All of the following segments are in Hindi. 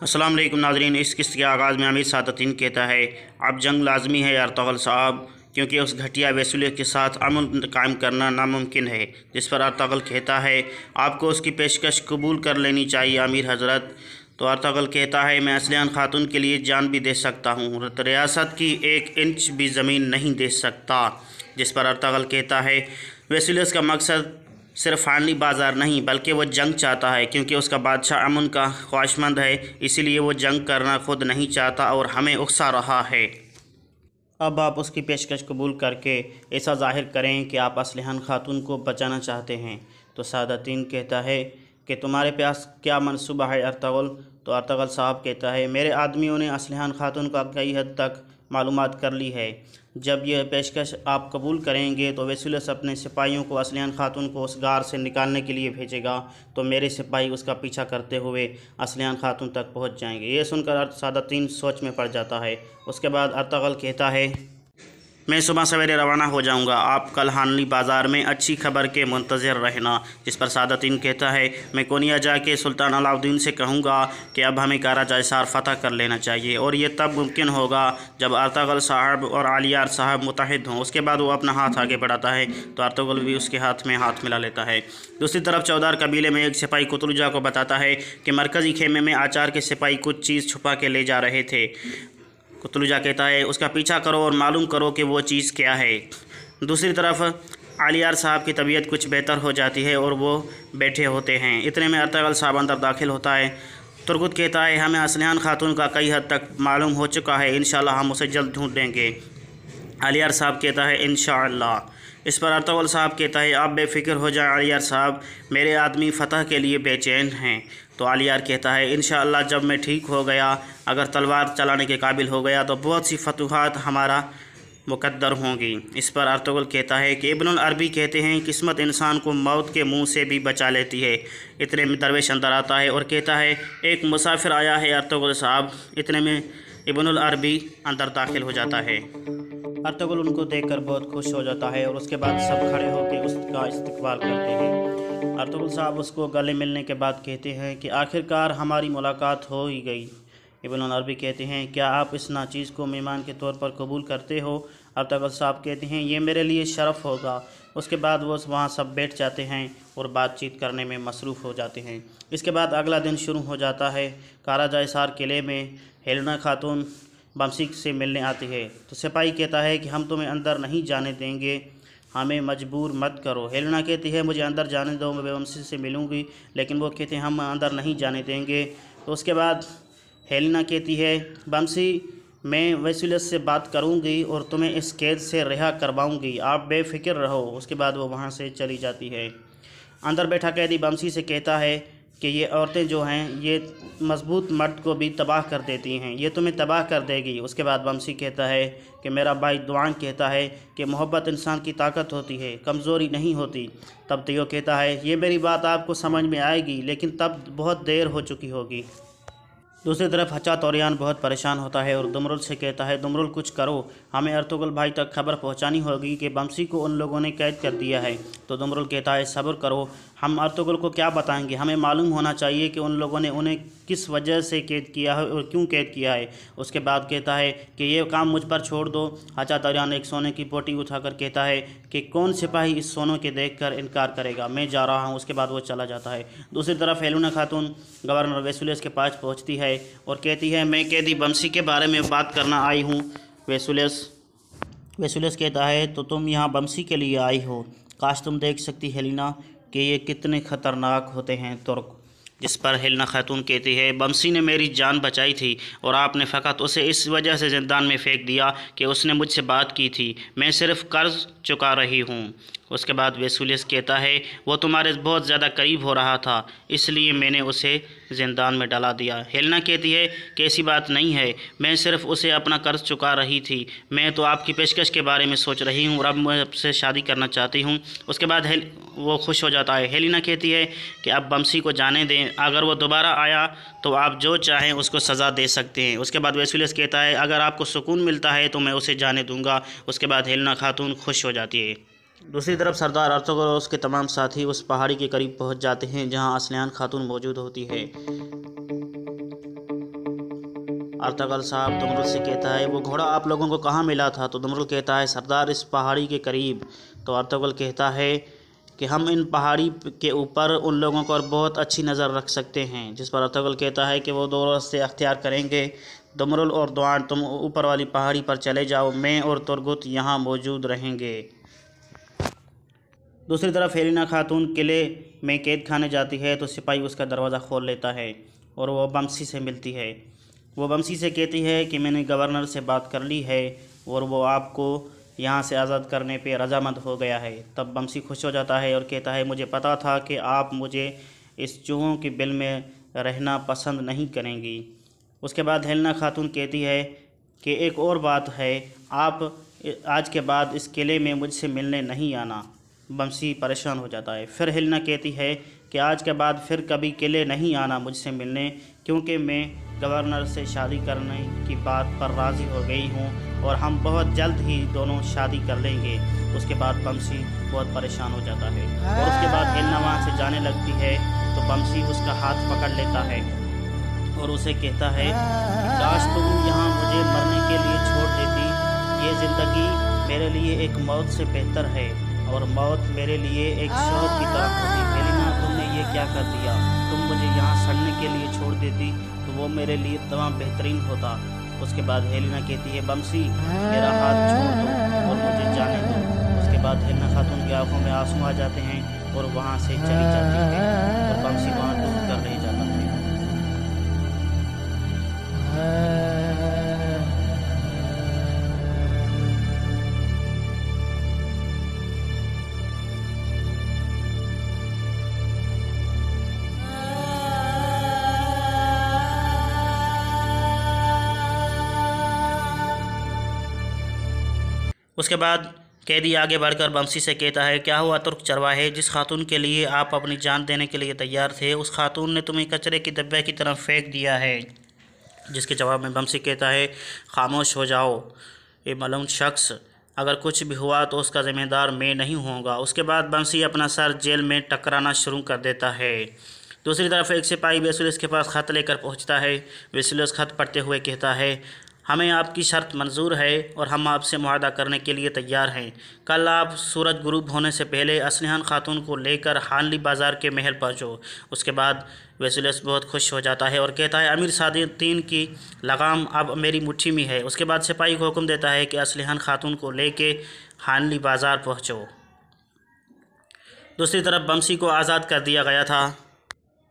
अस्सलाम वालेकुम नाज़रीन। इस किस्त के आगाज़ में आमिर सादतीन कहता है अब जंग लाजमी है अर्तगल साहब, क्योंकि उस घटिया वसूलियत के साथ अमन कायम करना नामुमकिन है। जिस पर अर्तगल कहता है आपको उसकी पेशकश कबूल कर लेनी चाहिए अमीर हज़रत। तो अर्तगल कहता है मैं असलियान खातून के लिए जान भी दे सकता हूँ, रियासत की 1 इंच भी ज़मीन नहीं दे सकता। जिस पर अर्तगल कहता है वसूलियत का मकसद सिर्फ फानी बाजार नहीं बल्कि वो जंग चाहता है, क्योंकि उसका बादशाह अमन का ख्वाहिशमंद है, इसीलिए वो जंग करना खुद नहीं चाहता और हमें उकसा रहा है। अब आप उसकी पेशकश कबूल करके ऐसा ज़ाहिर करें कि आप असलहान खातून को बचाना चाहते हैं। तो सादतीन कहता है कि तुम्हारे पास क्या मनसूबा है अर्तगल। तो अर्तगल साहब कहता है मेरे आदमियों ने असलहान खातून का कई हद तक मालूमात कर ली है। जब यह पेशकश आप कबूल करेंगे तो वसूलियत अपने सिपाहियों को असलहान खातून को उस गार से निकालने के लिए भेजेगा, तो मेरे सिपाही उसका पीछा करते हुए असलहान खातून तक पहुंच जाएंगे। ये सुनकर सादतीन सोच में पड़ जाता है। उसके बाद अर्तगल कहता है मैं सुबह सवेरे रवाना हो जाऊंगा, आप कल हानली बाज़ार में अच्छी खबर के मुंतज़िर रहना। जिस पर सादतीन कहता है मैं कोनिया जाके सुल्तान अलाउद्दीन से कहूँगा कि अब हमें काराजायसार फ़तह कर लेना चाहिए, और ये तब मुमकिन होगा जब अर्तगल साहब और आलियार साहब मुतहिद हों। उसके बाद वो अपना हाथ आगे बढ़ाता है तो अर्तगल भी उसके हाथ में हाथ मिला लेता है। दूसरी तरफ चौधार कबीले में एक सिपाही कुतलुजा को बताता है कि मरकज़ी खेमे में आचार के सिपाही कुछ चीज़ छुपा के ले जा रहे थे। कुतलुजा कहता है उसका पीछा करो और मालूम करो कि वो चीज़ क्या है। दूसरी तरफ आलियार साहब की तबीयत कुछ बेहतर हो जाती है और वो बैठे होते हैं। इतने में अर्तगल साहब अंदर दाखिल होता है। तुर्गुत कहता है हमें असलहान खातून का कई हद तक मालूम हो चुका है, इंशाअल्लाह हम उसे जल्द ढूंढेंगे। आलियार साहब कहता है इंशाअल्लाह। इस पर अर्तगल साहब कहता है आप बेफ़िक्र हो जाएं आलियार साहब, मेरे आदमी फ़तह के लिए बेचैन हैं। तो आलियार कहता है इंशाअल्लाह जब मैं ठीक हो गया, अगर तलवार चलाने के काबिल हो गया तो बहुत सी फतूहात हमारा मुकद्दर होंगी। इस पर अर्तगल कहता है कि इब्नुल अरबी कहते हैं किस्मत इंसान को मौत के मुंह से भी बचा लेती है। इतने में दरवेश अंदर आता है और कहता है एक मुसाफिर आया है अर्तगल साहब। इतने में इब्नुल अरबी अंदर दाखिल हो जाता है। अर्तगल उनको देखकर बहुत खुश हो जाता है और उसके बाद सब खड़े होकर उसका इस्तकबाल करते हैं। अर्तगल साहब उसको गले मिलने के बाद कहते हैं कि आखिरकार हमारी मुलाकात हो ही गई। इब्नुल अरबी कहते हैं क्या आप इस नाचीज़ को मेहमान के तौर पर कबूल करते हो। अर्तगल साहब कहते हैं ये मेरे लिए शरफ़ होगा। उसके बाद वो वहाँ सब बैठ जाते हैं और बातचीत करने में मसरूफ़ हो जाते हैं। इसके बाद अगला दिन शुरू हो जाता है। काराजायसार किले में हेलेना खातून बमसी से मिलने आती है। तो सिपाही कहता है कि हम तुम्हें अंदर नहीं जाने देंगे, हमें मजबूर मत करो। हेलेना कहती है मुझे अंदर जाने दो, मैं बमसी से मिलूँगी, लेकिन वो कहते हैं हम अंदर नहीं जाने देंगे। तो उसके बाद हेलेना कहती है बमसी मैं वसूलियत से बात करूंगी और तुम्हें इस कैद से रिहा करवाऊंगी, आप बेफ़िक्र रहो। उसके बाद वो वहाँ से चली जाती है। अंदर बैठा कैदी बमसी से कहता है कि ये औरतें जो हैं ये मजबूत मर्द को भी तबाह कर देती हैं, ये तुम्हें तबाह कर देगी। उसके बाद बमसी कहता है कि मेरा भाई दुआन कहता है कि मोहब्बत इंसान की ताकत होती है, कमज़ोरी नहीं होती। तब तियो कहता है ये मेरी बात आपको समझ में आएगी, लेकिन तब बहुत देर हो चुकी होगी। दूसरी तरफ हचा तौरियान बहुत परेशान होता है और दुमरुल से कहता है दुमरुल कुछ करो, हमें अर्तुगल भाई तक खबर पहुंचानी होगी कि बमसी को उन लोगों ने कैद कर दिया है। तो दुमरुल कहता है सब्र करो, हम अर्तुगल को क्या बताएंगे, हमें मालूम होना चाहिए कि उन लोगों ने उन्हें किस वजह से कैद किया है और क्यों कैद किया है। उसके बाद कहता है कि ये काम मुझ पर छोड़ दो। हचा तौरियान एक सोने की पोटी उठाकर कहता है कि कौन सिपाही इस सोनों के देखकर इनकार करेगा, मैं जा रहा हूँ। उसके बाद वो चला जाता है। दूसरी तरफ हेलेना खातून गवर्नर वसूलियत के पास पहुँचती है और कहती है मैं कैदी बमसी के बारे में बात करना आई हूँ। वसूलियत कहता है तो तुम यहाँ बमसी के लिए आई हो, काश तुम देख सकती हेलेना कि ये कितने ख़तरनाक होते हैं तुर्क। जिस पर हेलेना खातून कहती है बमसी ने मेरी जान बचाई थी और आपने फ़कत उसे इस वजह से ज़िंदान में फेंक दिया कि उसने मुझसे बात की थी, मैं सिर्फ़ कर्ज़ चुका रही हूँ। उसके बाद वसूलियत कहता है वो तुम्हारे बहुत ज़्यादा करीब हो रहा था, इसलिए मैंने उसे ज़िंदान में डाला दिया। हेलेना कहती है कि ऐसी बात नहीं है, मैं सिर्फ उसे अपना कर्ज चुका रही थी, मैं तो आपकी पेशकश के बारे में सोच रही हूँ और अब मैं आपसे शादी करना चाहती हूँ। उसके बाद वो खुश हो जाता है। हेलेना कहती है कि अब बमसी को जाने दें, अगर वो दोबारा आया तो आप जो चाहें उसको सज़ा दे सकते हैं। उसके बाद वसूलियत कहता है अगर आपको सुकून मिलता है तो मैं उसे जाने दूँगा। उसके बाद हेलेना खातून खुश हो जाती है। दूसरी तरफ सरदार अर्तुगल और उसके तमाम साथी उस पहाड़ी के करीब पहुंच जाते हैं जहां असलहान खातून मौजूद होती है। अर्तगल साहब दुमरुल से कहता है वो घोड़ा आप लोगों को कहाँ मिला था? तो दुमरुल कहता है सरदार इस पहाड़ी के करीब। तो अर्तगल कहता है कि हम इन पहाड़ी के ऊपर उन लोगों पर बहुत अच्छी नज़र रख सकते हैं। जिस पर अर्तगल कहता है कि वो दो रास्ते अख्तियार करेंगे, दुमरुल और दुआन तुम ऊपर वाली पहाड़ी पर चले जाओ, मैं और तुरगुत यहाँ मौजूद रहेंगे। दूसरी तरफ हेलिना खातून किले में कैद खाने जाती है तो सिपाही उसका दरवाज़ा खोल लेता है और वो बमसी से मिलती है। वो बमसी से कहती है कि मैंने गवर्नर से बात कर ली है और वो आपको यहाँ से आज़ाद करने पे रजामंद हो गया है। तब बमसी खुश हो जाता है और कहता है मुझे पता था कि आप मुझे इस चूहों की बिल में रहना पसंद नहीं करेंगी। उसके बाद हेलिना खातून कहती है कि एक और बात है, आप आज के बाद इस किले में मुझसे मिलने नहीं आना। बमसी परेशान हो जाता है। फिर हेलिना कहती है कि आज के बाद फिर कभी किले नहीं आना मुझसे मिलने, क्योंकि मैं गवर्नर से शादी करने की बात पर राज़ी हो गई हूँ और हम बहुत जल्द ही दोनों शादी कर लेंगे। उसके बाद बमसी बहुत परेशान हो जाता है और उसके बाद हेलिना वहाँ से जाने लगती है तो बमसी उसका हाथ पकड़ लेता है और उसे कहता है काश तुम यहाँ मुझे मरने के लिए छोड़ देती। ये ज़िंदगी मेरे लिए एक मौत से बेहतर है और मौत मेरे लिए एक शौक की तरह होती। हेलिना तुमने ये क्या कर दिया? तुम मुझे यहाँ सड़ने के लिए छोड़ देती तो वो मेरे लिए तमाम बेहतरीन होता। उसके बाद हेलिना कहती है बमसी मेरा हाथ छोड़ दो और मुझे जाने दो। उसके बाद हेलिना खातून की आंखों में आंसू आ जाते हैं और वहाँ से चली जाती है और बमसी वहाँ डूब कर रह जाता है। उसके बाद कैदी आगे बढ़कर बमसी से कहता है क्या हुआ तुर्क चरवाहे, जिस खातून के लिए आप अपनी जान देने के लिए तैयार थे उस खातून ने तुम्हें कचरे की डिब्बे की तरफ फेंक दिया है। जिसके जवाब में बमसी कहता है खामोश हो जाओ ये मलूम शख्स, अगर कुछ भी हुआ तो उसका ज़िम्मेदार मैं नहीं होऊंगा। उसके बाद बमसी अपना सर जेल में टकराना शुरू कर देता है। दूसरी तरफ एक सिपाही वेसुलियस के पास ख़त लेकर पहुंचता है। वेसुलियस ख़त पढ़ते हुए कहता है हमें आपकी शर्त मंजूर है और हम आपसे मुआहदा करने के लिए तैयार हैं। कल आप सूरज गुरूब होने से पहले असलिहान खातून को लेकर हानली बाज़ार के महल पहुँचो। उसके बाद वेसुलियस बहुत खुश हो जाता है और कहता है अमीर सादतीन की लगाम अब मेरी मुट्ठी में है। उसके बाद सिपाही को हुक्म देता है कि असलिहान खातून को लेके हानली बाज़ार पहुँचो। दूसरी तरफ बमसी को आज़ाद कर दिया गया था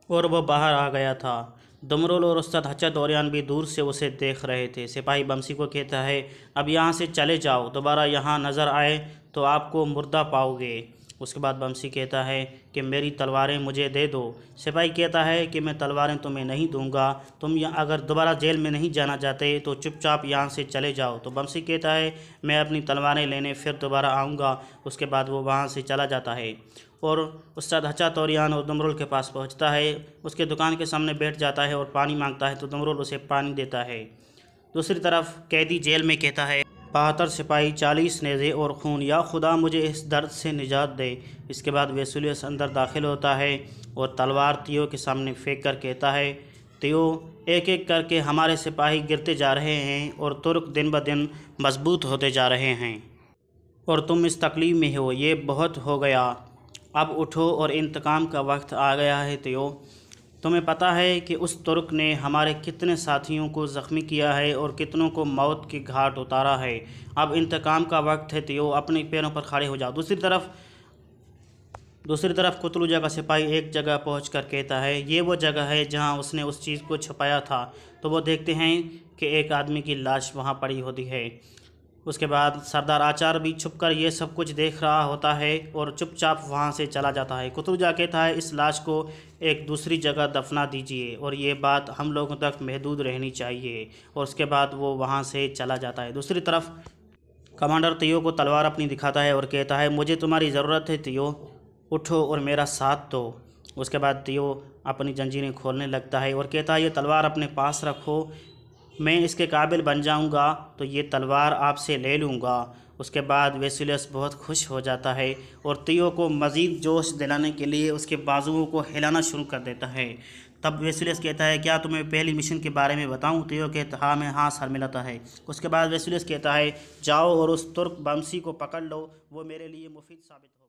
और वह बाहर आ गया था। दुमरुल और उस्ताद हच्चा दौरियान भी दूर से उसे देख रहे थे। सिपाही बमसी को कहता है अब यहाँ से चले जाओ, दोबारा यहाँ नज़र आए तो आपको मुर्दा पाओगे। उसके बाद बमसी कहता है कि मेरी तलवारें मुझे दे दो। सिपाही कहता है कि मैं तलवारें तुम्हें नहीं दूंगा, तुम अगर दोबारा जेल में नहीं जाना चाहते तो चुपचाप यहाँ से चले जाओ। तो बमसी कहता है मैं अपनी तलवारें लेने फिर दोबारा आऊँगा। उसके बाद वो वहाँ से चला जाता है और उस्ताद हच्चा तौरियान और दुमरुल के पास पहुँचता है। उसके दुकान के सामने बैठ जाता है और पानी मांगता है तो दुमरुल उसे पानी देता है। दूसरी तरफ कैदी जेल में कहता है 72 सिपाही 40 नेज़े और खून, या खुदा मुझे इस दर्द से निजात दे। इसके बाद वेसुलियस अंदर दाखिल होता है और तलवार तियो के सामने फेंक कर कहता है तियो एक एक करके हमारे सिपाही गिरते जा रहे हैं और तुर्क दिन ब दिन मजबूत होते जा रहे हैं और तुम इस तकलीफ़ में हो, ये बहुत हो गया। अब उठो और इंतकाम का वक्त आ गया है तियो। तुम्हें पता है कि उस तुर्क ने हमारे कितने साथियों को ज़ख्मी किया है और कितनों को मौत के घाट उतारा है। अब इंतकाम का वक्त है तियो, अपने पैरों पर खड़े हो जाओ। दूसरी तरफ कुतलुजा का सिपाही एक जगह पहुंचकर कहता है ये वो जगह है जहां उसने उस चीज़ को छुपाया था। तो वो देखते हैं कि एक आदमी की लाश वहां पड़ी होती है। उसके बाद सरदार आचार भी छुपकर ये सब कुछ देख रहा होता है और चुपचाप वहाँ से चला जाता है। कुतलुजा कहता है इस लाश को एक दूसरी जगह दफना दीजिए और ये बात हम लोगों तक महदूद रहनी चाहिए। और उसके बाद वो वहाँ से चला जाता है। दूसरी तरफ कमांडर तियो को तलवार अपनी दिखाता है और कहता है मुझे तुम्हारी ज़रूरत है तियो, उठो और मेरा साथ दो। उसके बाद तियो अपनी जंजीरें खोलने लगता है और कहता है ये तलवार अपने पास रखो, मैं इसके काबिल बन जाऊंगा तो ये तलवार आपसे ले लूँगा। उसके बाद वेसुलियस बहुत खुश हो जाता है और तियो को मज़ीद जोश दिलाने के लिए उसके बाजुओं को हिलाना शुरू कर देता है। तब वेसुलियस कहता है क्या तुम्हें पहली मिशन के बारे में बताऊं? थियो कहता हाँ मैं हाँ सर मिलाता है। उसके बाद वेसुलियस कहता है जाओ और उस तुर्क बमसी को पकड़ लो, वो मेरे लिए मुफीद साबित हो।